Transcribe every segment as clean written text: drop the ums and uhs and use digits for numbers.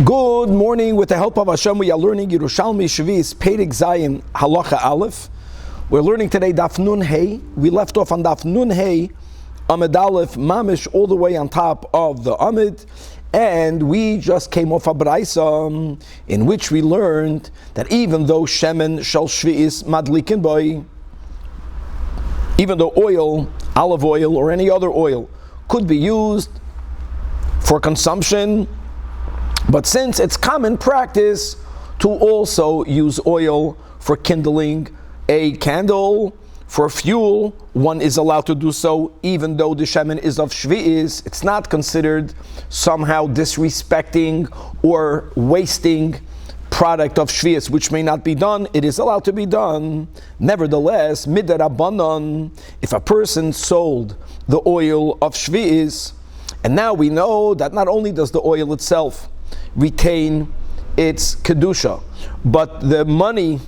Good morning. With the help of Hashem, we are learning yerushalmi, sheviis, Perek Zayin, Halacha Aleph. We're learning today Daf Nun Hey. We left off on Daf Nun Hey, Amid Aleph, Mamish, all the way on top of the Amid. And we just came off a Braisa in which we learned that even though Shemen shel sheviis madlikin boy, even though oil, olive oil, or any other oil could be used for consumption, but since it's common practice to also use oil for kindling a candle, for fuel, one is allowed to do so even though the shemen is of sheviis. It's not considered somehow disrespecting or wasting product of sheviis, which may not be done. It is allowed to be done. Nevertheless, midarabanan, if a person sold the oil of sheviis, and now we know that not only does the oil itself retain its kedusha, but the money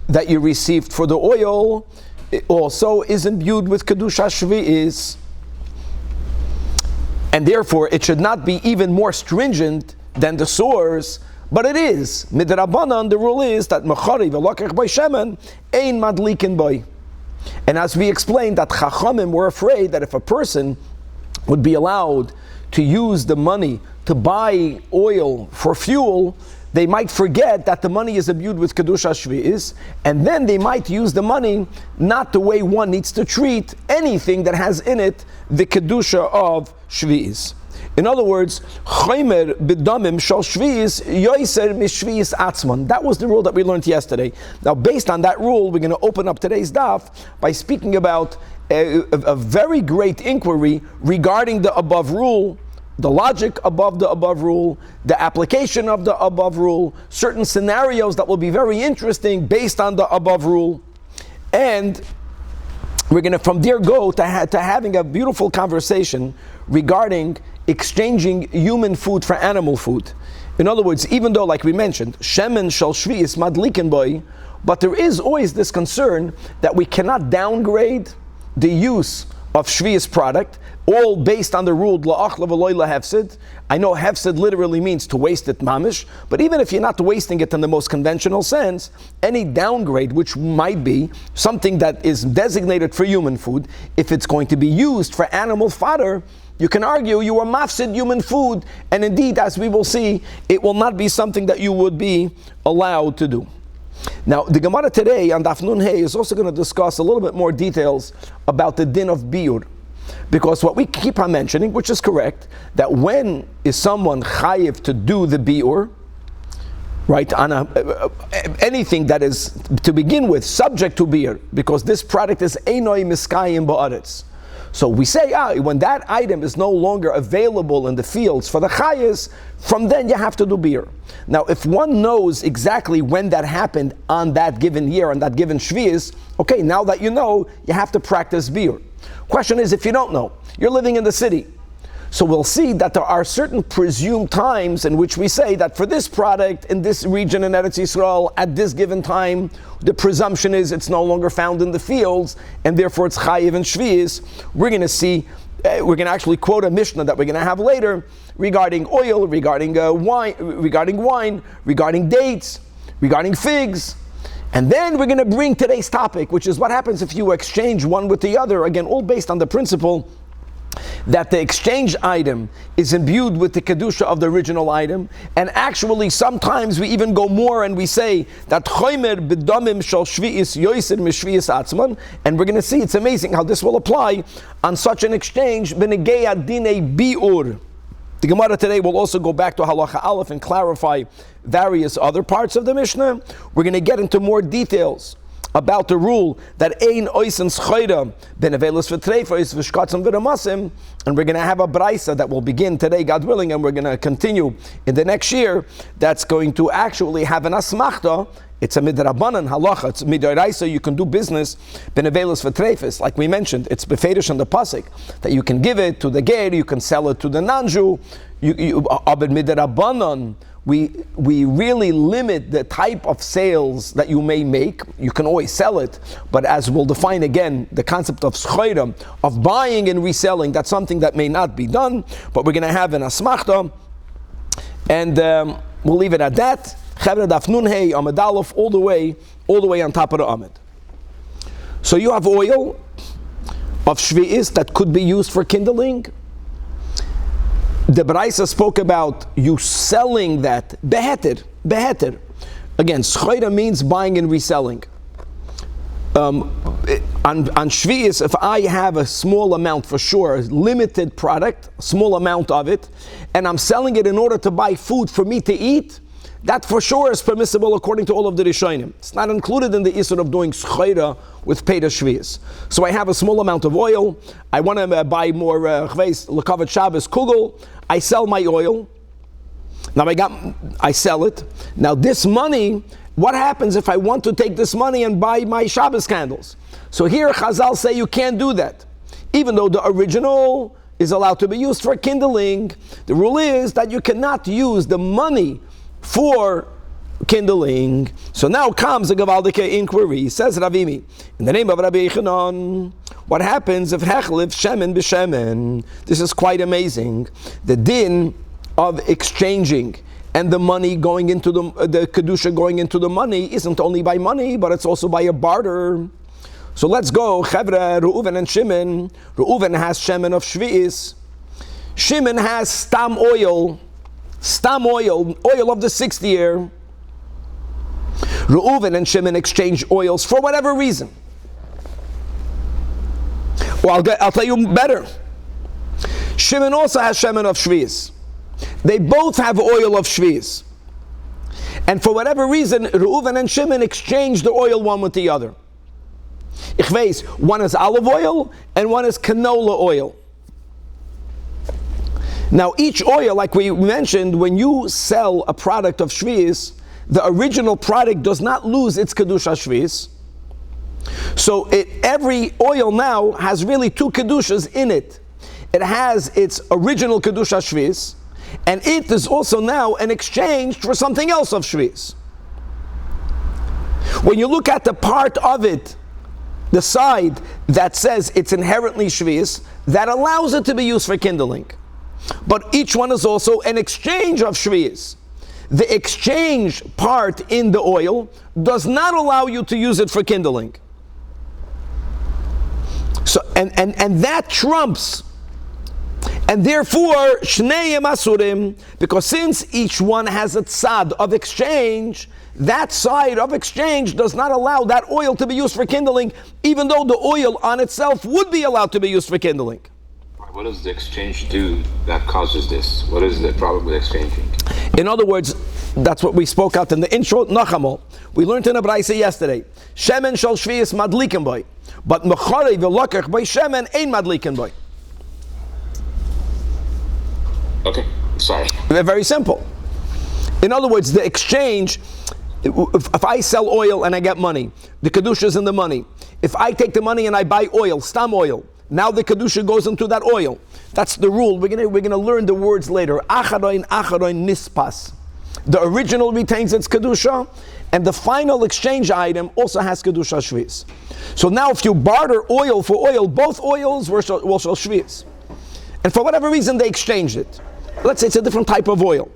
that you received for the oil also is imbued with kedusha sheviis, and therefore it should not be even more stringent than the source, but it is midrabanan. The rule is that mechari v'lakach by shemen ein madlikin boy. And as we explained, that chachamim were afraid that if a person would be allowed to use the money to buy oil for fuel, they might forget that the money is imbued with kedusha sheviis, and then they might use the money not the way one needs to treat anything that has in it the kedusha of sheviis. In other words, chaymer b'damim shel sheviis yoiser mishviis atzman. That was the rule that we learned yesterday. Now, based on that rule, we're going to open up today's daf by speaking about a very great inquiry regarding the above rule, the logic above the above rule, the application of the above rule, certain scenarios that will be very interesting based on the above rule. And we're going to from there go to having a beautiful conversation regarding exchanging human food for animal food. In other words, even though, like we mentioned, shemen shel sheviis madlikin boy, but there is always this concern that we cannot downgrade the use of sheviis product, all based on the rule la'achla v'loy lahefsid. I know hefsid literally means to waste it mamish, but even if you're not wasting it in the most conventional sense, any downgrade, which might be something that is designated for human food, if it's going to be used for animal fodder, you can argue you are mafsid human food, and indeed, as we will see, it will not be something that you would be allowed to do. Now, the Gemara today on Daf Nun Hey is also going to discuss a little bit more details about the din of biur. Because what we keep on mentioning, which is correct, that when is someone chayiv to do the biur, right, on anything that is, to begin with, subject to biur, because this product is einoi miskayim ba'aretz. So we say, when that item is no longer available in the fields for the chayes, from then you have to do biur. Now, if one knows exactly when that happened on that given year, on that given sheviis, okay, now that you know, you have to practice biur. Question is, if you don't know, you're living in the city. So we'll see that there are certain presumed times in which we say that for this product in this region in Eretz Yisrael at this given time, the presumption is it's no longer found in the fields, and therefore it's chayiv and sheviis. We're going to see, we're going to actually quote a Mishnah that we're going to have later regarding oil, regarding wine, regarding dates, regarding figs. And then we're going to bring today's topic, which is what happens if you exchange one with the other, again, all based on the principle that the exchange item is imbued with the kedusha of the original item, and actually sometimes we even go more and we say that choymer b'damim shel sheviis yoiser mishviis atzman, and we're going to see it's amazing how this will apply on such an exchange b'negei dinei biur. The Gemara today will also go back to Halacha Aleph and clarify various other parts of the Mishnah. We're going to get into more details about the rule that ein oisen schayda ben avelos v'treifos v'shkatzim v'ramasim, and we're going to have a braisa that will begin today, God willing, and we're going to continue in the next year. That's going to actually have an asmachta. It's a midrabanan halacha. It's midoraisa. You can do business ben avelos v'treifos, like we mentioned. It's befedish on the pasuk that you can give it to the ger, you can sell it to the non-Jew. Abed midrabanan. We really limit the type of sales that you may make. You can always sell it, but as we'll define again, the concept of schayra, of buying and reselling, that's something that may not be done, but we're going to have an asmachta. And we'll leave it at that. Chevra daf nun hey amud aleph, all the way on top of the amud. So you have oil of sheviis that could be used for kindling. The Braisa spoke about you selling that beheter. Again, schoira means buying and reselling. On sheviis, if I have a small amount for sure, a limited product, small amount of it, and I'm selling it in order to buy food for me to eat, that for sure is permissible according to all of the Rishonim. It's not included in the issur of doing schoira with Peda sheviis. So I have a small amount of oil. I want to buy more chveis lekavet Shabbos kugel. I sell my oil. Now I sell it. Now this money, what happens if I want to take this money and buy my Shabbos candles? So here Chazal say you can't do that. Even though the original is allowed to be used for kindling, the rule is that you cannot use the money for kindling. So now comes a Gavaldike inquiry. Says Ravimi, in the name of Rabbi Yechanan, what happens if hechlif shemen b'shemen? This is quite amazing. The din of exchanging and the money going into the kedusha going into the money isn't only by money, but it's also by a barter. So let's go. Chevra, Reuven and Shimon. Reuven has shemen of sheviis. Shimon has stam oil of the 6th year. Reuven and Shimon exchange oils for whatever reason. Well, I'll tell you better. Shimon also has shemen of sheviis. They both have oil of sheviis. And for whatever reason, Reuven and Shimon exchange the oil one with the other. Ich weiß, one is olive oil and one is canola oil. Now each oil, like we mentioned, when you sell a product of sheviis, the original product does not lose its kedusha sheviis. So every oil now has really two kedushas in it. It has its original kedusha sheviis, and it is also now an exchange for something else of sheviis. When you look at the part of it, the side that says it's inherently sheviis, that allows it to be used for kindling. But each one is also an exchange of sheviis. The exchange part in the oil does not allow you to use it for kindling. So and that trumps, and therefore shnei asurim, because since each one has a tzad of exchange, that side of exchange does not allow that oil to be used for kindling, even though the oil on itself would be allowed to be used for kindling. What does the exchange do that causes this? What is the problem with exchanging? In other words, that's what we spoke out in the intro, Nachamol. We learned in a Braisa yesterday, Shemen shal sheviis madliken boy, but mechari v'lokach by Shemen ein madliken boy. Okay, sorry. They're very simple. In other words, the exchange, if I sell oil and I get money, the kedusha is in the money. If I take the money and I buy oil, stam oil, now the kedusha goes into that oil. That's the rule. We're gonna learn the words later. Acharoin nispas. The original retains its kedusha, and the final exchange item also has kedusha sheviis. So now, if you barter oil for oil, both oils will shall sheviis, and for whatever reason they exchanged it. Let's say it's a different type of oil,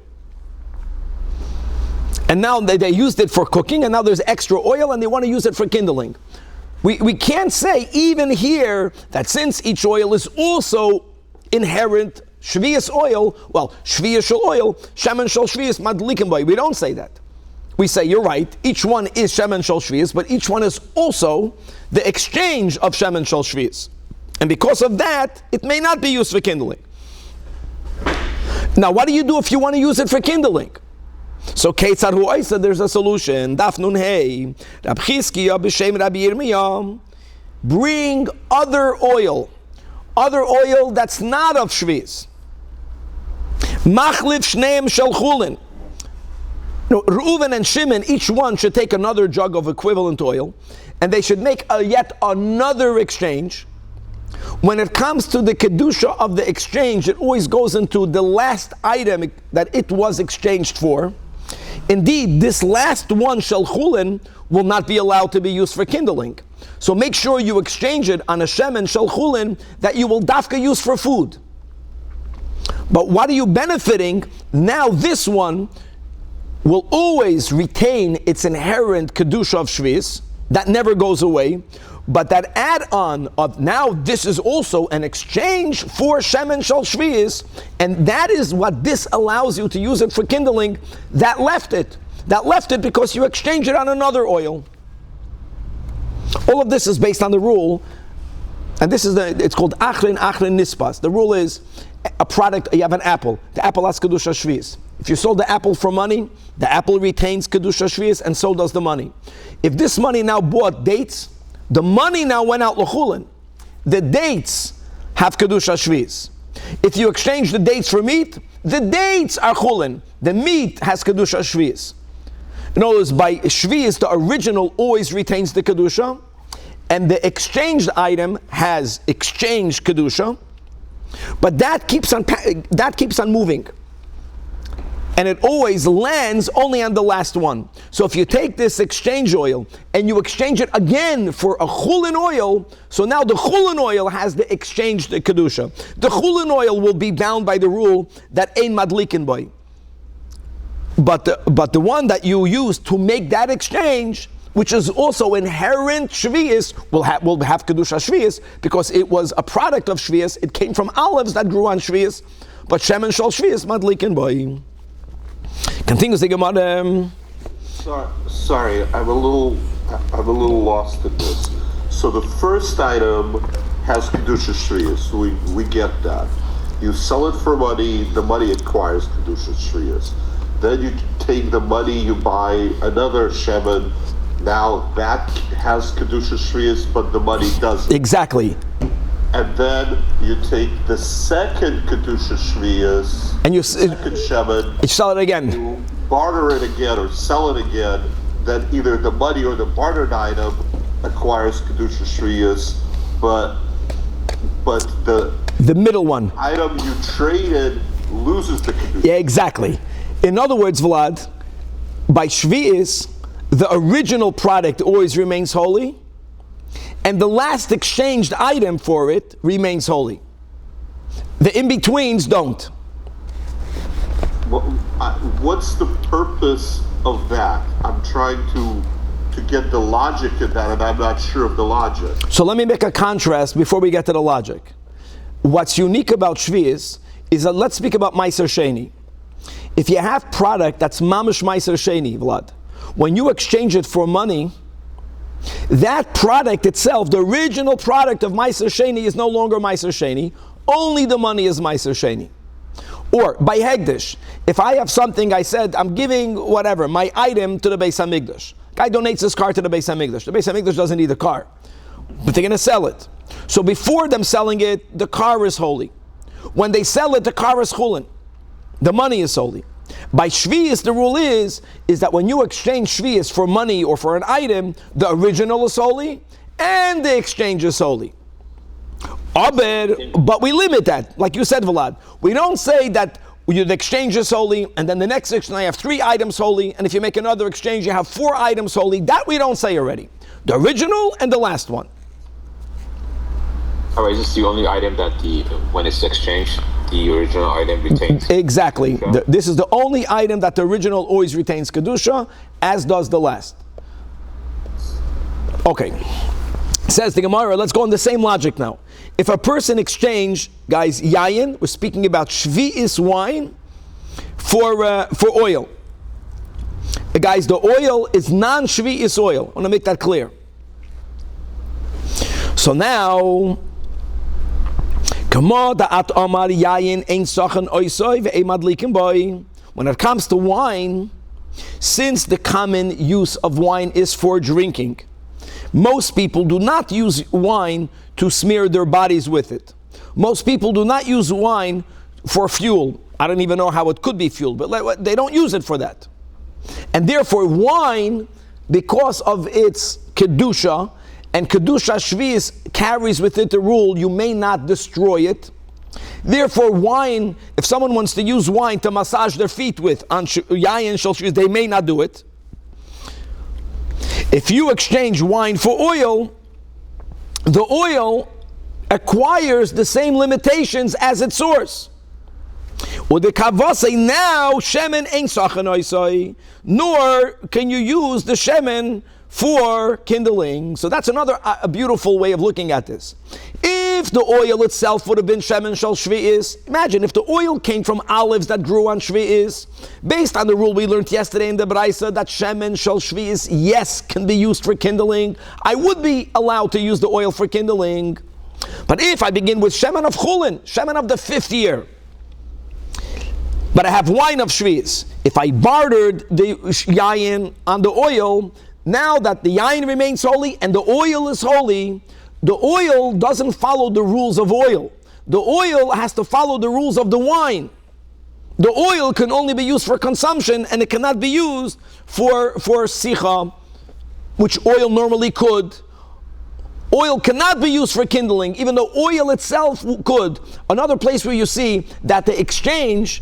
and now they used it for cooking, and now there's extra oil, and they want to use it for kindling. We can't say even here that since each oil is also inherent sheviis oil, well, sheviis shel oil, shemen shel sheviis madlikin boy. We don't say that. We say, you're right, each one is shemen shel sheviis, but each one is also the exchange of shemen shel sheviis. And because of that, it may not be used for kindling. Now, what do you do if you want to use it for kindling? So Keitzad Hu Oisa, there's a solution. Daf Nun Hey, Rab Chizkiya b'Shem Rabbi Yirmiyah, bring other oil that's not of sheviis. Machlif shneim shel chulin. No, Reuven and Shimon, each one should take another jug of equivalent oil, and they should make yet another exchange. When it comes to the kedusha of the exchange, it always goes into the last item that it was exchanged for. Indeed, this last one, shel chulin, will not be allowed to be used for kindling. So make sure you exchange it on a shemen shel chulin that you will dafka use for food. But what are you benefiting? Now this one, will always retain its inherent kedusha of sheviis, that never goes away, but that add-on of now this is also an exchange for shemen shel sheviis, and that is what this allows you to use it for kindling, that left it. That left it because you exchange it on another oil. All of this is based on the rule, and this is it's called achrin nispas. The rule is a product, you have an apple. The apple has kedusha sheviis. If you sold the apple for money, the apple retains kedusha sheviis, and so does the money. If this money now bought dates, the money now went out l'chulin. The dates have kedusha sheviis. If you exchange the dates for meat, the dates are chulin. The meat has kedusha sheviis. In other words, by sheviis, the original always retains the kedusha, and the exchanged item has exchanged kedusha, but that keeps on moving. And it always lands only on the last one. So if you take this exchange oil and you exchange it again for a chulin oil, so now the chulin oil has the exchanged kedusha. The chulin oil will be bound by the rule that ein madlikin boy. But the one that you use to make that exchange, which is also inherent sheviis, will have kedusha sheviis because it was a product of sheviis. It came from olives that grew on sheviis, but shemen shel sheviis madlikin boy. Continues the Gemara. Sorry, I'm a little lost in this. So the first item has kedusha sheviis. We get that. You sell it for money. The money acquires kedusha sheviis. Then you take the money, you buy another shemen. Now that has kedusha sheviis, but the money doesn't. Exactly. And then you take the second kedusha sheviis, and you second shemen, you sell it again. You barter it again or sell it again. Then either the money or the bartered item acquires kedusha sheviis, but the middle one, item you traded, loses the kedusha. Yeah, exactly. In other words, Vlad, by sheviis, the original product always remains holy, and the last exchanged item for it remains holy. The in-betweens don't. What's the purpose of that? I'm trying to get the logic in that, and I'm not sure of the logic. So let me make a contrast before we get to the logic. What's unique about sheviis is that let's speak about Meiser Sheni. If you have product that's mamish Meiser Sheni, Vlad, when you exchange it for money, that product itself, the original product of Meiser Sheni, is no longer Meiser Sheni. Only the money is Meiser Sheni. Or by Hegdish, if I have something, I said, I'm giving whatever, my item to the Beis HaMikdash. Guy donates his car to the Beis HaMikdash. The Beis HaMikdash doesn't need a car, but they're going to sell it. So before them selling it, the car is holy. When they sell it, the car is chulin. The money is holy. By sheviis, the rule is that when you exchange sheviis for money or for an item, the original is holy and the exchange is holy. But we limit that, like you said, Vlad. We don't say that the exchange is holy, and then the next exchange you have 3 items holy, and if you make another exchange, you have 4 items holy. That we don't say already. The original and the last one. Alright, is this the only item that when it's exchanged, the original item retains? Exactly. This is the only item that the original always retains kedusha, as does the last. Okay. Says the Gemara, let's go on the same logic now. If a person exchange, guys, yayin, we're speaking about sheviis wine for oil. Guys, the oil is non-sheviis oil. I want to make that clear. So now, when it comes to wine, since the common use of wine is for drinking, most people do not use wine to smear their bodies with it. Most people do not use wine for fuel. I don't even know how it could be fuel, but they don't use it for that. And therefore wine, because of its kedusha, and kedusha sheviis carries with it the rule, you may not destroy it. Therefore wine, if someone wants to use wine to massage their feet with, on yayin shel sheviis, they may not do it. If you exchange wine for oil, the oil acquires the same limitations as its source. Now shemen ain't sachanoisai, nor can you use the shemen for kindling. So that's another a beautiful way of looking at this. If the oil itself would have been shemen shel sheviis, imagine if the oil came from olives that grew on sheviis, based on the rule we learned yesterday in the Braisa that shemen shel sheviis, yes, can be used for kindling, I would be allowed to use the oil for kindling. But if I begin with shemen of chulin, shemen of the 5th year, but I have wine of sheviis, if I bartered the yayin on the oil, now that the yayin remains holy and the oil is holy, the oil doesn't follow the rules of oil. The oil has to follow the rules of the wine. The oil can only be used for consumption and it cannot be used for sicha, which oil normally could. Oil cannot be used for kindling, even though oil itself could. Another place where you see that the exchange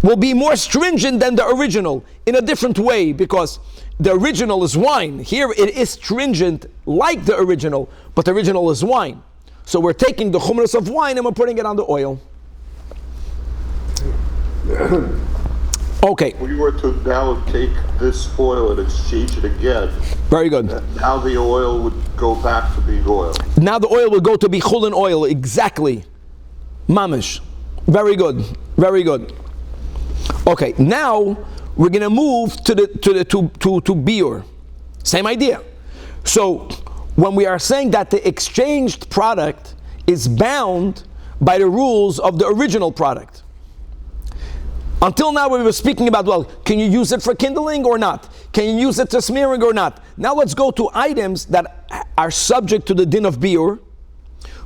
will be more stringent than the original in a different way, because the original is wine. Here it is stringent like the original, but the original is wine. So we're taking the chumras of wine and we're putting it on the oil. Okay. We were to now take this oil and exchange it again. Very good. Now the oil would go back to being oil. Now the oil will go to be chulin oil. Exactly. Mamish. Very good. Very good. Okay. Now we're going to move to biur. Same idea. So when we are saying that the exchanged product is bound by the rules of the original product. Until now we were speaking about, well, can you use it for kindling or not? Can you use it to smearing or not? Now let's go to items that are subject to the din of biur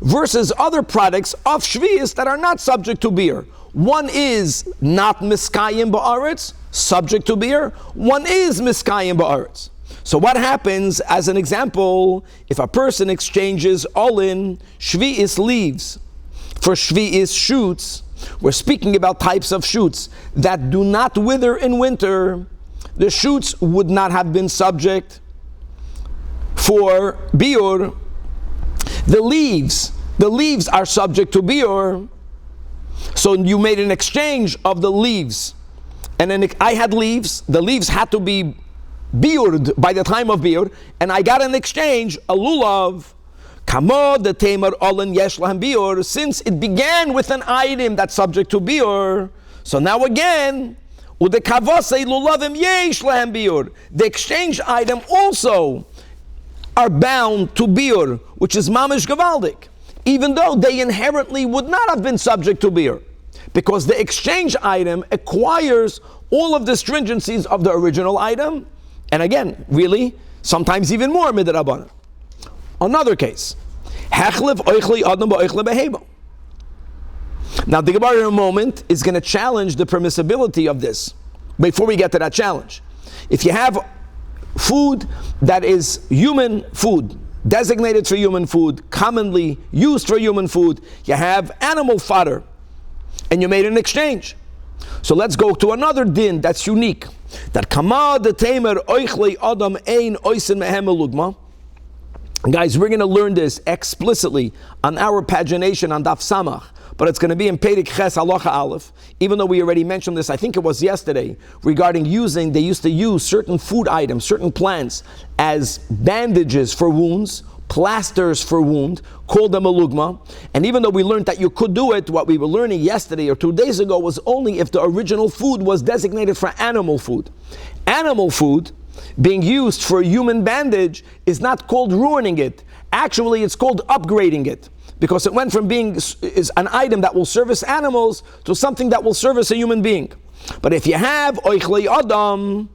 versus other products of sheviis that are not subject to biur. One is not miskayim ba'aretz, subject to biur. One is miskayim ba'aretz. So what happens, as an example, if a person exchanges olin sheviis leaves for sheviis shoots? We're speaking about types of shoots that do not wither in winter. The shoots would not have been subject for biur. The leaves are subject to biur. So you made an exchange of the leaves. And then I had leaves. The leaves had to be biured by the time of biur. And I got an exchange, a lulav. Since it began with an item that's subject to biur, so now again, the exchange item also are bound to biur, which is mamish gavaldik, even though they inherently would not have been subject to biur, because the exchange item acquires all of the stringencies of the original item, and again, sometimes even more midrabanan. Another case. Now the Gemara in a moment is going to challenge the permissibility of this. Before we get to that challenge, if you have food that is human food, designated for human food, commonly used for human food, you have animal fodder, and you made an exchange. So let's go to another din that's unique. That kama de tamer oichle adam ein oisen mehem elugma. Guys, we're going to learn this explicitly on our pagination on Daf Samach, but it's going to be in Perek Ches Halacha Aleph, even though we already mentioned this, I think it was yesterday, regarding they used to use certain food items, certain plants, as bandages for wounds, plasters for wound, called them a lugma. And even though we learned that you could do it, what we were learning yesterday or 2 days ago was only if the original food was designated for animal food. Animal food being used for a human bandage is not called ruining it. Actually, it's called upgrading it, because it went from being is an item that will service animals to something that will service a human being. But if you have oichlei adam,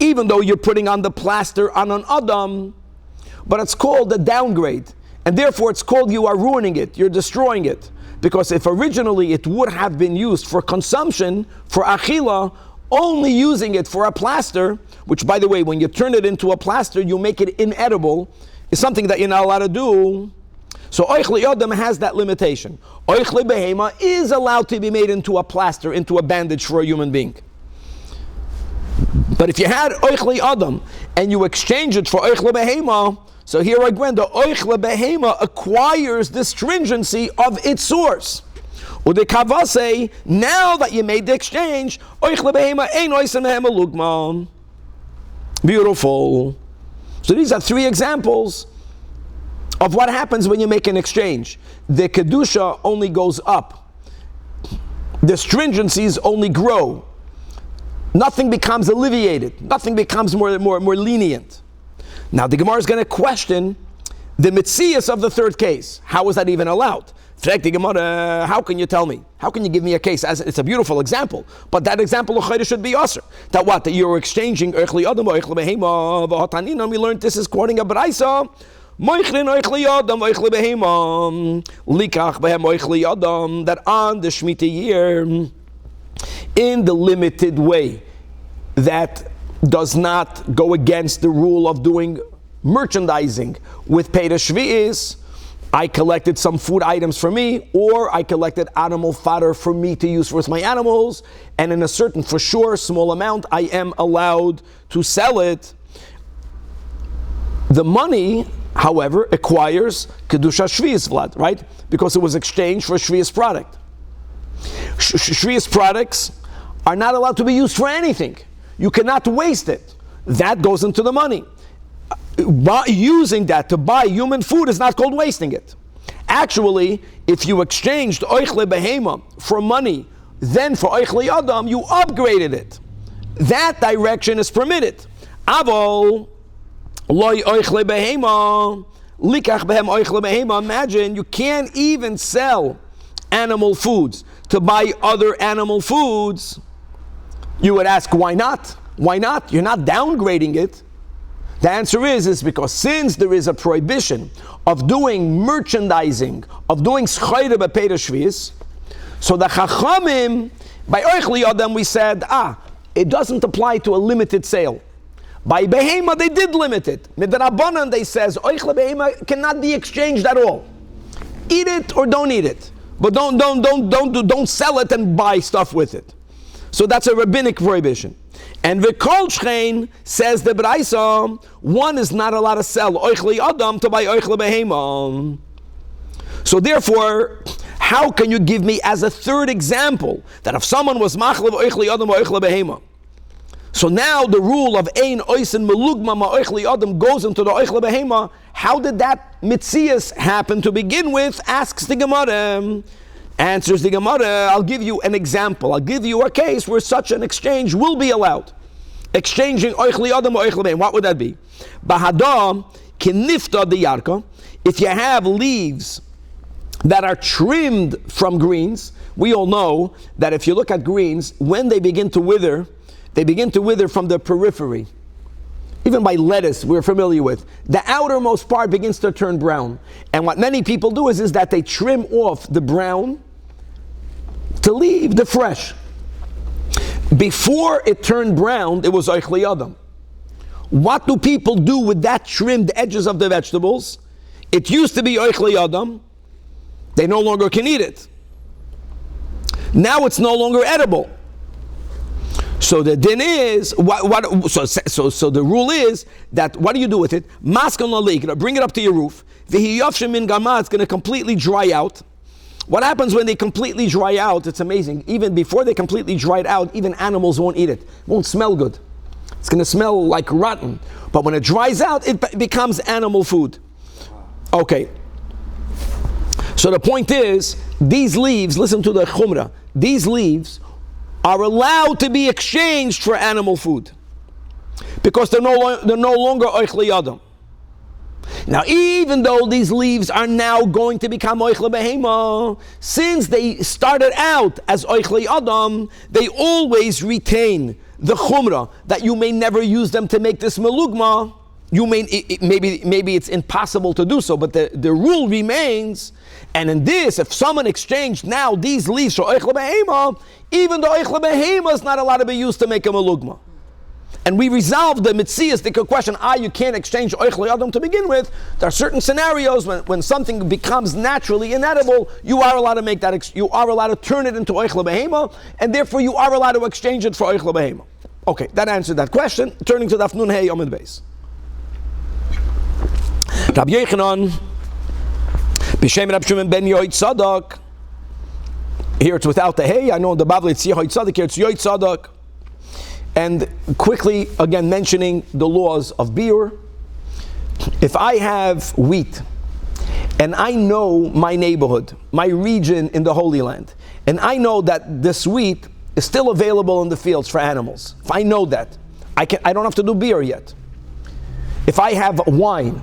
even though you're putting on the plaster on an adam, but it's called a downgrade, and therefore it's called you are ruining it, you're destroying it. Because if originally it would have been used for consumption, for achila, only using it for a plaster, which by the way, when you turn it into a plaster, you make it inedible, is something that you're not allowed to do. So oichle adam has that limitation. Oichle behema is allowed to be made into a plaster, into a bandage for a human being. But if you had oichle adam and you exchange it for oichle behema, so here again, the oichle behema acquires the stringency of its source. Ude kavase, now that you made the exchange, oichle behema ein oisen behema lugma. Beautiful. So these are 3 examples of what happens when you make an exchange. The kedusha only goes up. The stringencies only grow. Nothing becomes alleviated. Nothing becomes more lenient. Now the Gemara is going to question the mitzias of the 3rd case. How is that even allowed? How can you tell me? How can you give me a case? As it's a beautiful example, but that example should be usher. That what? That you're exchanging echli adam echli behema v'hataninam. We learned this is quoting a brayso. Moichlin echli adam echli behema likach behem echli adam. That on the Shemitah year, in the limited way that does not go against the rule of doing merchandising with Peta Sheviis, I collected some food items for me, or I collected animal fodder for me to use with my animals, and in a certain, for sure, small amount, I am allowed to sell it. The money, however, acquires Kedusha Sheviis Vlad, right? Because it was exchanged for a Sheviis product. Sheviis products are not allowed to be used for anything. You cannot waste it. That goes into the money. Using that to buy human food is not called wasting it. Actually, if you exchanged oichle behema for money, then for oichle adam, you upgraded it. That direction is permitted. Avol loy oichle behema likach behem oichle behema. Imagine you can't even sell animal foods to buy other animal foods. You would ask, why not? Why not? You're not downgrading it. The answer is because since there is a prohibition of doing merchandising, of doing schayre b'Peta Sheviis, so the Chachamim, by Oichli Adam we said, it doesn't apply to a limited sale. By Behema they did limit it. Midrabanan they says, Oichle Behema cannot be exchanged at all. Eat it or don't eat it. But don't sell it and buy stuff with it. So that's a rabbinic prohibition. And V'kol Shchein says the Braisa, one is not allowed to sell Oichle Adam to buy Oichle Behema. So therefore, how can you give me as a 3rd example that if someone was Machlev Oichle Adam or Oichle Behema? So now the rule of Ein Oisen Melugma Ma Oichle Adam goes into the Oichle Behema. How did that mitzias happen to begin with? Asks the Gemara. Answers the Gemara, I'll give you an example. I'll give you a case where such an exchange will be allowed. Exchanging oichli adam or oichli bein. What would that be? Bahadam kinifta de yarka. If you have leaves that are trimmed from greens, we all know that if you look at greens, when they begin to wither from the periphery. Even by lettuce, we're familiar with. The outermost part begins to turn brown. And what many people do is that they trim off the brown to leave the fresh. Before it turned brown, it was oichli adam. What do people do with that trimmed edges of the vegetables? It used to be oichli adam. They no longer can eat it. Now it's no longer edible. So the din is so the rule is that what do you do with it? Maskan lalik, bring it up to your roof. V'hiyavshem min gama, it's going to completely dry out. What happens when they completely dry out? It's amazing. Even before they completely dried out, even animals won't eat it. It won't smell good. It's going to smell like rotten. But when it dries out, it becomes animal food. Okay. So the point is, these leaves, listen to the chumrah, these leaves are allowed to be exchanged for animal food because they're no longer oichli adam. Now, even though these leaves are now going to become oichle behema, since they started out as oichle adam, they always retain the chumrah that you may never use them to make this melugma. You may maybe it's impossible to do so, but the rule remains. And in this, if someone exchanged now these leaves for oichle behema, even the oichle behema is not allowed to be used to make a melugma. And we resolved the mitziastic question, you can't exchange oichle adam to begin with. There are certain scenarios when something becomes naturally inedible, you are allowed to make that, you are allowed to turn it into oichle behema, and therefore you are allowed to exchange it for oichle behema. Okay, that answered that question. Turning to Daf Nun Hey Amud Beis. Rabbi Yochanan, B'Shem Rabbi Shimon ben Yoed Tzadok, Here it's without the hey. I know in the Bavli it's Yehoy Tzadik, here it's Yoy Tzadak. And quickly, again, mentioning the laws of biur. If I have wheat, and I know my neighborhood, my region in the Holy Land, and I know that this wheat is still available in the fields for animals. If I know that, I don't have to do biur yet. If I have wine,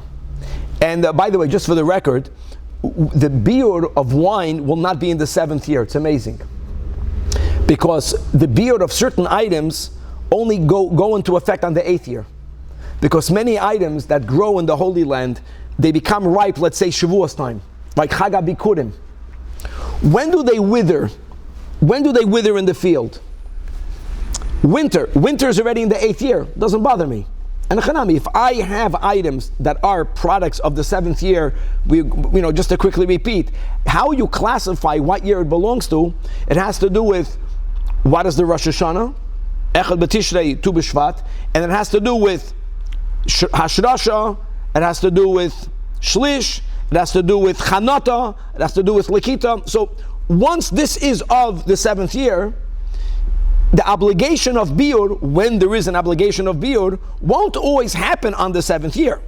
and by the way, just for the record, the biur of wine will not be in the 7th year. It's amazing. Because the biur of certain items only go into effect on the 8th year. Because many items that grow in the Holy Land, they become ripe, let's say Shavuos time, like Chag HaBikurim. When do they wither? When do they wither in the field? Winter. Winter is already in the 8th year. Doesn't bother me. And Chanami, if I have items that are products of the 7th year, just to quickly repeat, how you classify what year it belongs to, it has to do with what is the Rosh Hashanah, Echad B'Tishrei, Tu B'Shvat, and it has to do with Hashrasha, it has to do with Shlish, it has to do with Chanata, it has to do with Likita. So once this is of the 7th year, the obligation of biur, when there is an obligation of biur, won't always happen on the 7th year.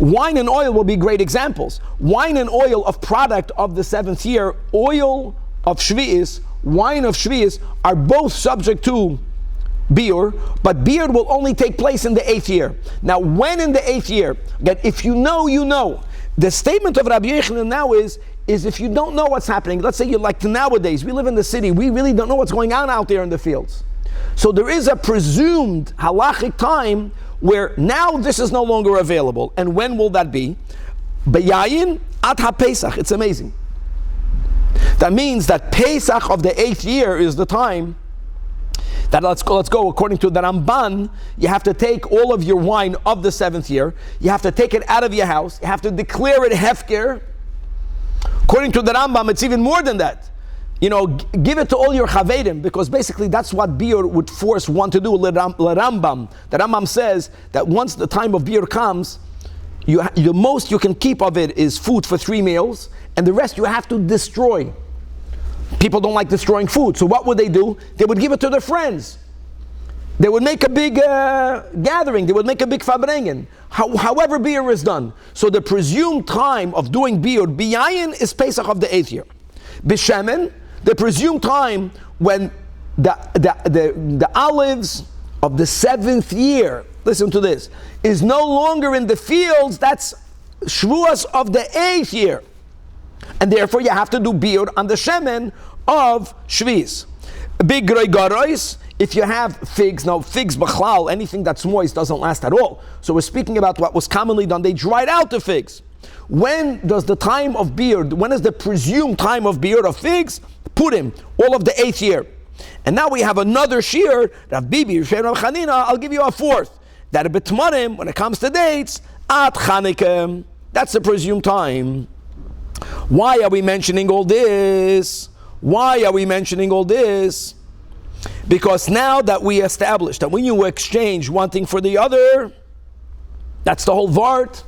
Wine and oil will be great examples. Wine and oil of product of the 7th year, oil of sheviis, wine of sheviis, are both subject to biur, but biur will only take place in the 8th year. Now, when in the 8th year? Again, if you know, you know. The statement of Rabbi Yochanan now is if you don't know what's happening, let's say you're like nowadays, we live in the city, we really don't know what's going on out there in the fields. So there is a presumed halachic time where now this is no longer available. And when will that be? Beyayin at ha-Pesach. It's amazing. That means that Pesach of the 8th year is the time that let's go according to the Ramban, you have to take all of your wine of the 7th year, you have to take it out of your house, you have to declare it hefker. According to the Rambam, it's even more than that. Give it to all your chavedim, because basically that's what biur would force one to do. Rambam. The Rambam says that once the time of biur comes, the most you can keep of it is food for 3 meals, and the rest you have to destroy. People don't like destroying food, so what would they do? They would give it to their friends. They would make a big gathering. They would make a big fabrengen. However biur is done. So the presumed time of doing biur, biyayin, is Pesach of the 8th year. B'shemen, the presumed time when the olives of the 7th year, listen to this, is no longer in the fields, that's Shavuos of the 8th year. And therefore you have to do biur on the shemen of sheviis. Big gorois, if you have figs, now figs b'chlal, anything that's moist doesn't last at all. So we're speaking about what was commonly done. They dried out the figs. When does the time of biur, when is the presumed time of biur of figs? Purim, all of the 8th year. And now we have another shear, Rav Bibi, Rav Chanina, I'll give you a 4th. That a betmarim, when it comes to dates, at Chanukah. That's the presumed time. Why are we mentioning all this? Why are we mentioning all this? Because now that we established that when you exchange one thing for the other, that's the whole vart,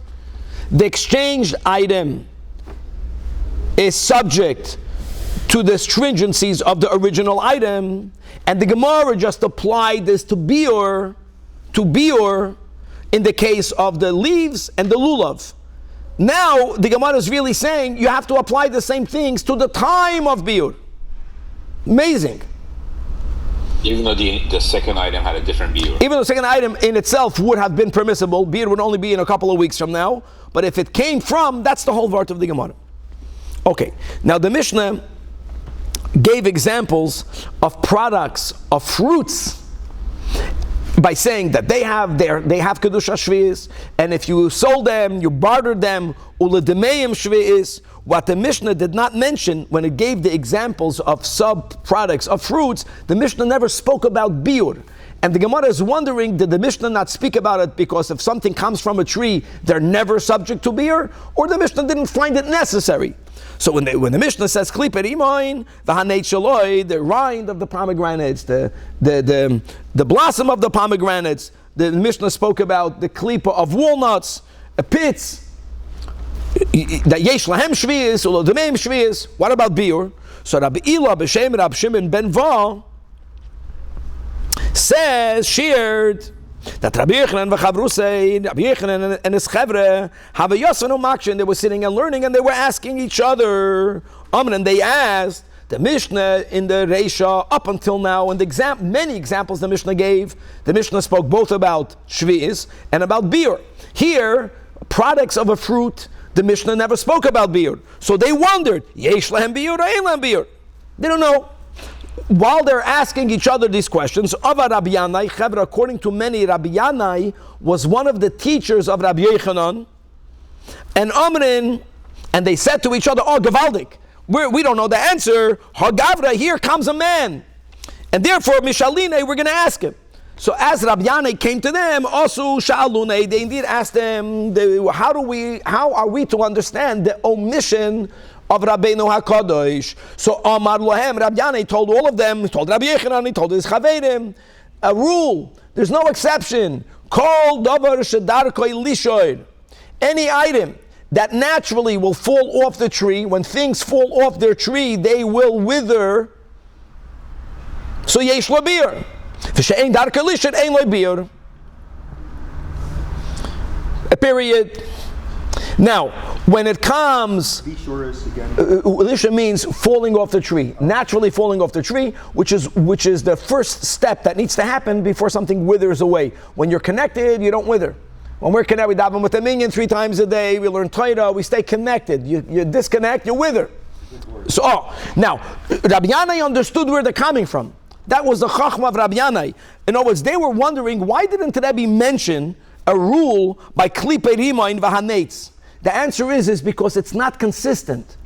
the exchanged item is subject to the stringencies of the original item, and the Gemara just applied this to biur in the case of the leaves and the lulav. Now the Gemara is really saying you have to apply the same things to the time of biur. Amazing. Even though the second item had a different biur. Even though the second item in itself would have been permissible, biur would only be in a couple of weeks from now. But if it came from, that's the whole vart of the Gemara. Okay, now the Mishnah gave examples of products of fruits by saying that they have kedusha sheviis, and if you sold them, you bartered them, uledemeim sheviis. What the Mishnah did not mention when it gave the examples of sub-products of fruits, the Mishnah never spoke about biur. And the Gemara is wondering, did the Mishnah not speak about it because if something comes from a tree, they're never subject to biur, or the Mishnah didn't find it necessary? So when the Mishnah says klipa imoin, the haneit shaloi, the rind of the pomegranates, the blossom of the pomegranates, the Mishnah spoke about the klipa of walnuts, pits, that yesh lahem sheviis, ulo demeim sheviis. What about biur? So Rabbi Ila b'shem Rab Shimon ben Va shared that Rabbi Yochanan v'chavrusei, Rabbi Yochanan and his chavre, have a yasanu makshin. They were sitting and learning, and they were asking each other. And they asked the Mishnah in the Reisha up until now, and many examples the Mishnah gave. The Mishnah spoke both about sheviis and about beer. Here, products of a fruit, the Mishnah never spoke about beer. So they wondered, yesh lahem beer or ein lahem beer? They don't know. While they're asking each other these questions, Ava Rabbi Yanai, Chevra, according to many, Rabbi Yanai was one of the teachers of Rabbi Yochanan, and Amrin, and they said to each other, oh, Gavaldik, we don't know the answer. Hagavra, here comes a man. And therefore, Mishaline, we're going to ask him. So as Rabbi Yanai came to them, also Sha'alune, they indeed asked them, how are we to understand the omission of Rabbeinu HaKadosh? So Amar Lohem, Rabbi Yanai told all of them, he told Rabbi Yochanan, he told his Chaverim, a rule, there's no exception. Kol davar shedarkoi lishoir. Any item that naturally will fall off the tree, when things fall off their tree, they will wither. So yesh lo bir. V'she'ein darkoi lishoir, ein lo bir. A period. Now, when it comes, lisha means falling off the tree, naturally falling off the tree, which is the first step that needs to happen before something withers away. When you're connected, you don't wither. When we're connected, we daven with the minyan 3 times a day, we learn Torah, we stay connected. You disconnect, you wither. So, now, Rabbi Yanai understood where they're coming from. That was the chachma of Rabbi Yanai. In other words, they were wondering, why didn't Rebbe mention a rule by klipe rima in vahanetz? The answer is because it's not consistent.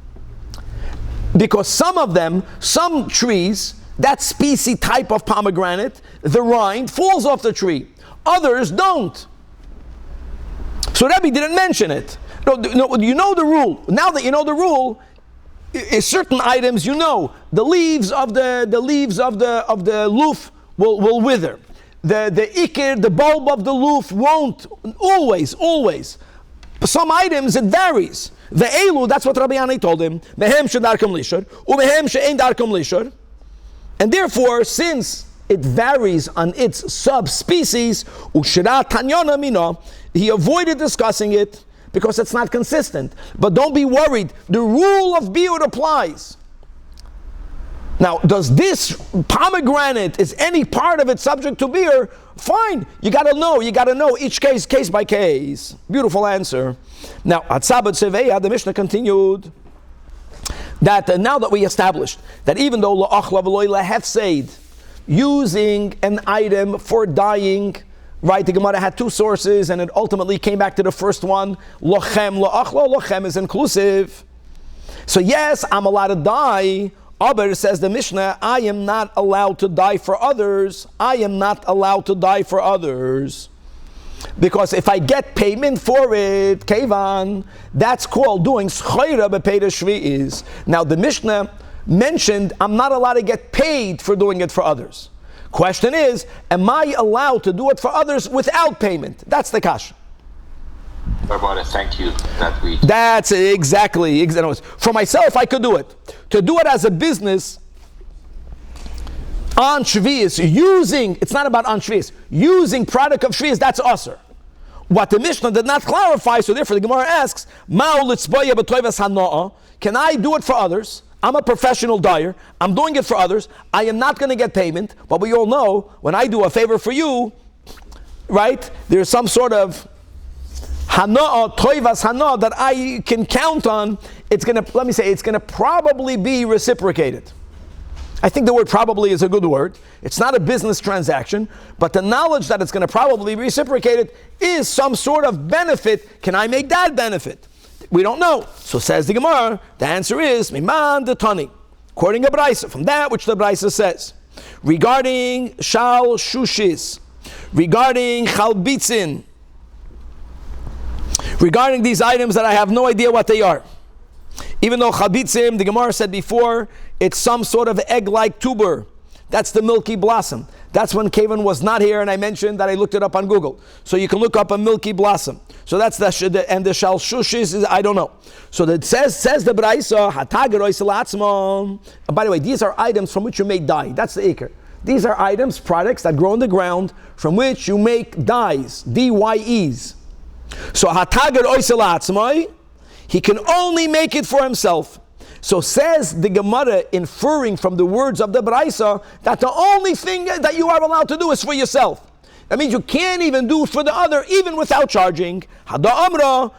Because some trees, that species type of pomegranate, the rind falls off the tree. Others don't. So Rebbe didn't mention it. No, you know the rule. Now that you know the rule, is certain items the leaves of the loof will wither. The ikir, the bulb of the loof won't always. Some items it varies. The elu, that's what Rabbi Yanai told him. Mehem shedarkum lishor, umehem she'ein darkum lishor. And therefore, since it varies on its subspecies, ushira tanyana mina, he avoided discussing it because it's not consistent. But don't be worried. The rule of biur applies. Now, does this pomegranate, is any part of it subject to beer? Fine, you got to know each case by case. Beautiful answer. Now, at Sabbat Seveya, the Mishnah continued that now that we established that even though la'achla v'lo lehefseid, using an item for dyeing, right, the Gemara had 2 sources and it ultimately came back to the first one, lochem la'achla, lochem is inclusive. So yes, I'm allowed to dye. Aber, says the Mishnah, I am not allowed to die for others. Because if I get payment for it, Kevan, that's called doing schayra b'peida sheviis. Now the Mishnah mentioned I'm not allowed to get paid for doing it for others. Question is, am I allowed to do it for others without payment? That's the kasha. What about a thank you that we... That's exactly. For myself, I could do it. To do it as a business on sheviis, it's not about on sheviis, using product of sheviis, that's usher. What the Mishnah did not clarify, so therefore the Gemara asks, can I do it for others? I'm a professional dyer. I'm doing it for others. I am not going to get payment, but we all know when I do a favor for you, right, there's some sort of hana'ah, toivas hana'ah that I can count on. It's going to probably be reciprocated. I think the word probably is a good word. It's not a business transaction, but the knowledge that it's going to probably be reciprocated is some sort of benefit. Can I make that benefit? We don't know. So says the Gemara, the answer is miman detani, quoting a brisa from that which the brisa says regarding shal shushis, regarding chalbitzin, regarding these items that I have no idea what they are. Even though chalbitzim, the Gemara said before, it's some sort of egg-like tuber. That's the milky blossom. That's when Kavan was not here, and I mentioned that I looked it up on Google. So you can look up a milky blossom. So that's and the shalshushis is, I don't know. So that says the Braisa, hatager oisel atzmo. By the way, these are items from which you make dye. That's the ikr. These are items, products that grow in the ground from which you make dyes, D-Y-Es. So hatager oisel atzmo, he can only make it for himself. So says the Gemara, inferring from the words of the Braisa that the only thing that you are allowed to do is for yourself. That means you can't even do for the other, even without charging. Because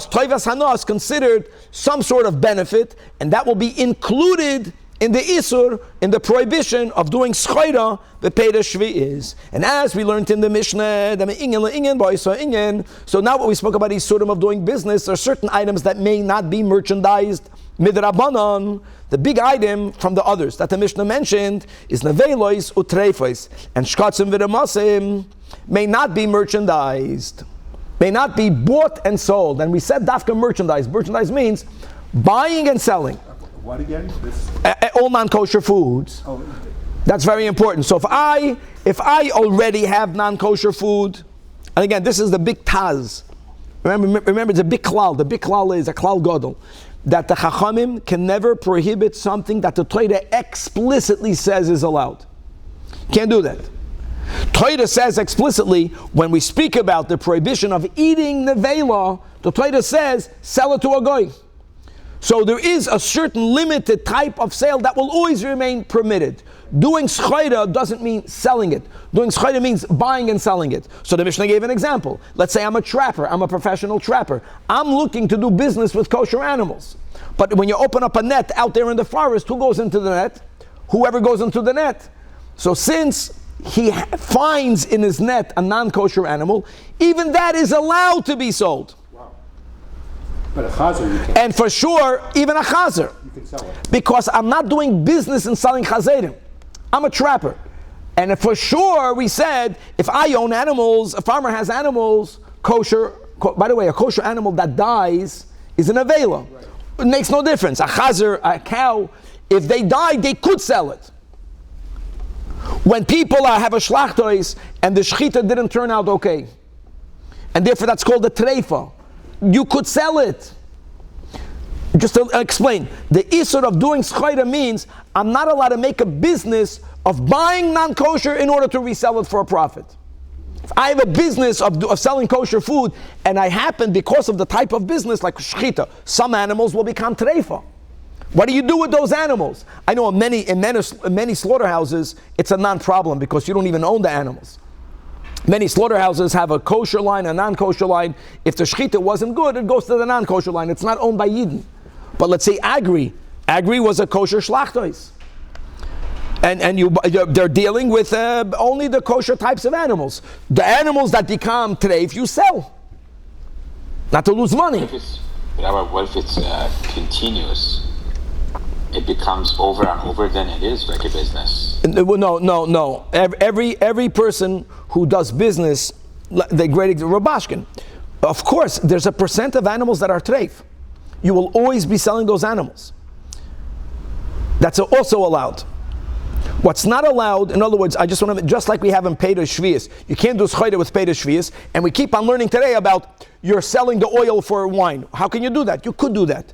toivas hana is considered some sort of benefit, and that will be included in the isur, in the prohibition of doing schayra, the peda sheviis. And as we learned in the Mishnah, so now what we spoke about isurim of doing business, there are certain items that may not be merchandised midrabanan. The big item from the others that the Mishnah mentioned is nevelois utreifos, and shkatzim v'ramasim may not be merchandised, may not be bought and sold. And we said dafka merchandise. Merchandise means buying and selling. What again? All non-kosher foods. Oh. That's very important. So if I already have non-kosher food, and again, this is the big taz. Remember, it's a big klal. The big klal is a klal gadol, that the chachamim can never prohibit something that the Torah explicitly says is allowed. Can't do that. Torah says explicitly, when we speak about the prohibition of eating nevela, the Torah says, sell it to a goy. So there is a certain limited type of sale that will always remain permitted. Doing schayra doesn't mean selling it. Doing schayra means buying and selling it. So the Mishnah gave an example. Let's say I'm a trapper. I'm a professional trapper. I'm looking to do business with kosher animals. But when you open up a net out there in the forest, who goes into the net? Whoever goes into the net. So since he finds in his net a non-kosher animal, even that is allowed to be sold. But a chazer you can't. And for sure, even a chazer. You can sell it. Because I'm not doing business in selling chazerim. I'm a trapper. And for sure, we said, if I own animals, a farmer has animals, kosher, by the way, a kosher animal that dies is an avela. Right. It makes no difference. A chazer, a cow, if they die, they could sell it. When people have a shlachtois and the shechita didn't turn out okay, and therefore that's called a treifa, you could sell it. Just to explain, the isur of doing schayra means I'm not allowed to make a business of buying non-kosher in order to resell it for a profit. If I have a business of selling kosher food, and I happen, because of the type of business, like shechita, some animals will become treifa. What do you do with those animals? I know in many slaughterhouses, it's a non-problem because you don't even own the animals. Many slaughterhouses have a kosher line, a non-kosher line. If the shechita wasn't good, it goes to the non-kosher line. It's not owned by Yidden. But let's say Agri was a kosher shlachtois. And they're dealing with only the kosher types of animals. The animals that become treif, you sell. Not to lose money. What if it's continuous? It becomes over and over, then it is like a business. No. Every person who does business, the great Rabashkin, of course, there's a percent of animals that are treif. You will always be selling those animals. That's also allowed. What's not allowed, in other words, I just want to, just like we have in peda sheviis, you can't do schayda with peda sheviis, and we keep on learning today about you're selling the oil for wine. How can you do that? You could do that.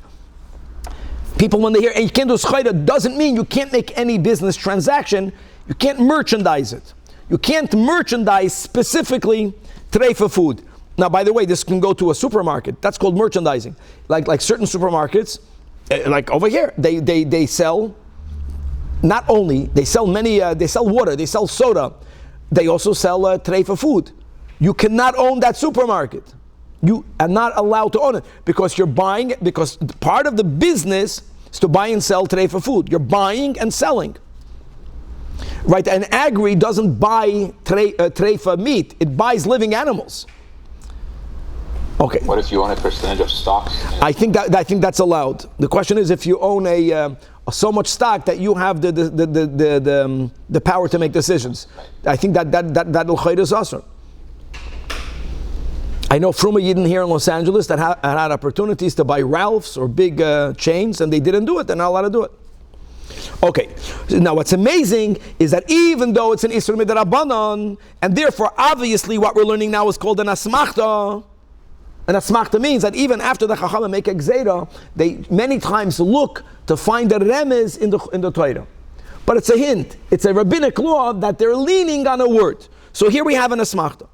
People, when they hear, and you can't do schayda, doesn't mean you can't make any business transaction. You can't merchandise it. You can't merchandise specifically treifa food. Now, by the way, this can go to a supermarket. That's called merchandising. Like certain supermarkets, like over here, they sell. Not only they sell they sell water, they sell soda. They also sell treifa food. You cannot own that supermarket. You are not allowed to own it because you're buying. Because part of the business is to buy and sell treifa food. You're buying and selling. Right, and Agri doesn't buy treifa meat; it buys living animals. Okay. What if you own a percentage of stocks? I think that's allowed. The question is if you own so much stock that you have the power to make decisions. Right. I think that'll chayr is asur. I know Fruma Yidden here in Los Angeles that had opportunities to buy Ralph's or big chains, and they didn't do it. They're not allowed to do it. Okay, now what's amazing is that even though it's an Isur Midrabanan, and therefore obviously what we're learning now is called an Asmachta. An Asmachta means that even after the Chachamim make a Gzeira, they many times look to find the Remez in the Torah. But it's a hint, it's a rabbinic law that they're leaning on a word. So here we have an Asmachta.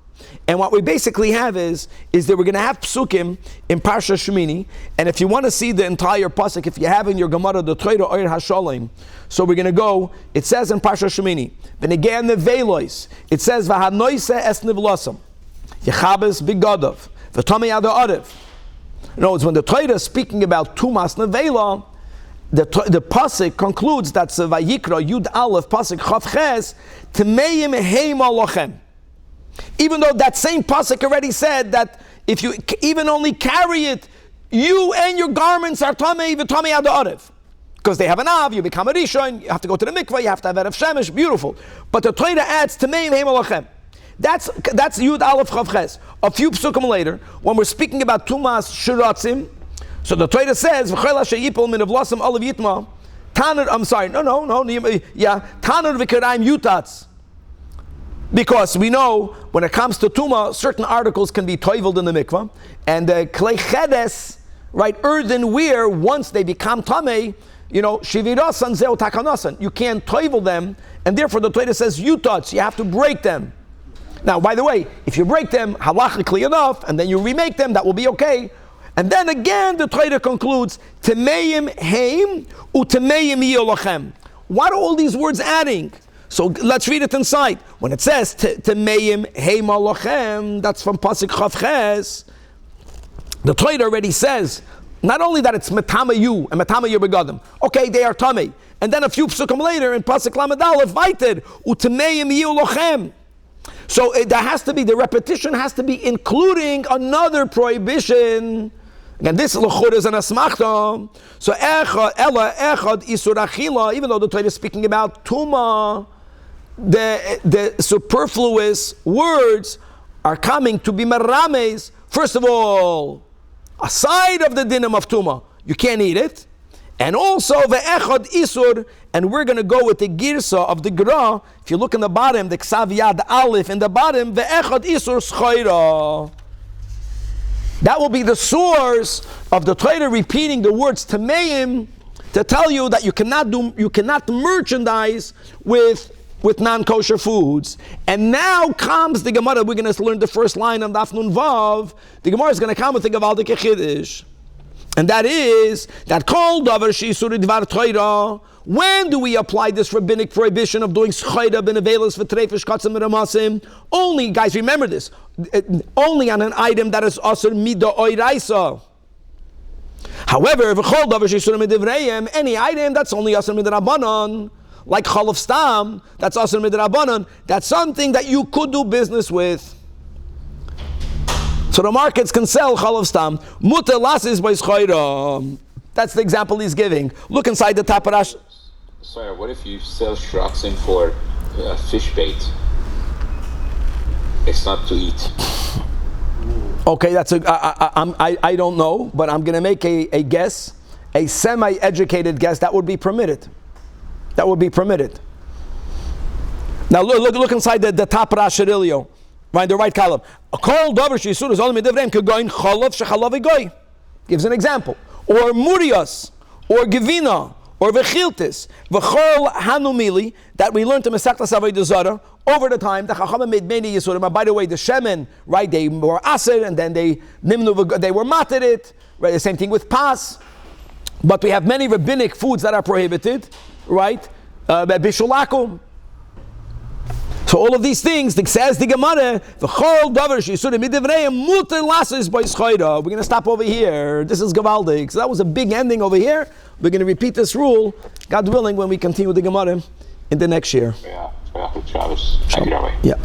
And what we basically have is that we're going to have psukim in Parsha Shemini, and if you want to see the entire pasuk, if you have in your Gemara the Torah Oyer Hashalim, so we're going to go. It says in Parsha Shemini, "V'negean nevelos." It says, "V'hanoise es nivlasam, yechabes bigadov, v'tamei yada arev." In other words, when the Torah is speaking about tumas nevela, the pasuk concludes that Vayikra Yud Aleph pasuk Chav Ches Tmeim Heima Lochem. Even though that same pasuk already said that if you even only carry it, you and your garments are tamei v'tamei ad arev, because they have an av, you become a rishon, you have to go to the mikvah, you have to have erev shemesh, beautiful. But the Torah adds tmeim heim alachem. That's Yud Aleph Chav Ches. A few psukim later, when we're speaking about tumas shiratzim, so the Torah says v'chol asher yipol min avlasam olav yitma tanur. I'm sorry, no, yeah, tanur v'karaim yutatz. Because we know when it comes to tuma, certain articles can be toiveled in the mikvah, and the klei chedes, right, earthenware, once they become tamei, shivirasan zeu takanasan, you can't toivel them, and therefore the Torah says you have to break them. Now, by the way, if you break them halachically enough, and then you remake them, that will be okay. And then again, the Torah concludes temeim heim utemeim yolachem. What are all these words adding? So let's read it inside. When it says Temeim Heima Lochem, that's from Pasuk Chav Ches. The Torah already says not only that it's Metama you and Metama you begadim. Okay, they are Tamei. And then a few psukim later in Pasuk Lamed Aleph, Vaited Utemeim Yu Lochem. So there has to be, the repetition has to be including another prohibition. Again, this l'chur is an asmachta. So echad isur achila, even though the Torah is speaking about tuma, the superfluous words are coming to be merames. First of all, aside of the dinim of tuma, you can't eat it, and also the echad isur, and we're going to go with the girsa of the gra. If you look in the bottom, the ksav yad aleph in the bottom, the echad isur schayra. That will be the source of the Torah repeating the words tameim to tell you that you cannot merchandise with non-kosher foods. And now comes the Gemara. We're going to learn the first line on Daf Nun Vav. The Gemara is going to come with the Gavaldik Chiddush, and that is that kol davar she'isur dvar Torah. When do we apply this rabbinic prohibition of doing schayda ben avelos v'treifish katzim ramasim? Only, guys, remember this. Only on an item that is asur mida oiraisa. However, v'chol davar she'isur midivreim, any item that's only asur midrabanan, like chalav stam, that's asur midrabanan, that's something that you could do business with. So the markets can sell chalav stam. Muter lasis by schayda. That's the example he's giving. Look inside the taparash. Sorry, what if you sell shratzim for fish bait? It's not to eat. Okay, I don't know, but I'm going to make a guess, a semi-educated guess that would be permitted. That would be permitted. Now look inside the taparash shirilio, right, the right column. A kol davar she'isur is only midivreim kegoin chalav shechalav egoy. Gives an example. Or murias, or gevina, or vechiltis, v'chol hanumili, that we learned to Masechtas Avodah Zarah over the time. The Chachamim made many yisurim. By the way, the shemen, right? They were aser, and then they were mated it. Right? The same thing with pas. But we have many rabbinic foods that are prohibited, right? Bishulakum. So all of these things, says the Gemara, v'chol davar she'isur midivreim muter lasis by schayda. We're going to stop over here. This is Gavaldik. So that was a big ending over here. We're going to repeat this rule, God willing, when we continue the Gemara in the next year. Yeah, Shabbos. Thank you, Rabbi. Yeah.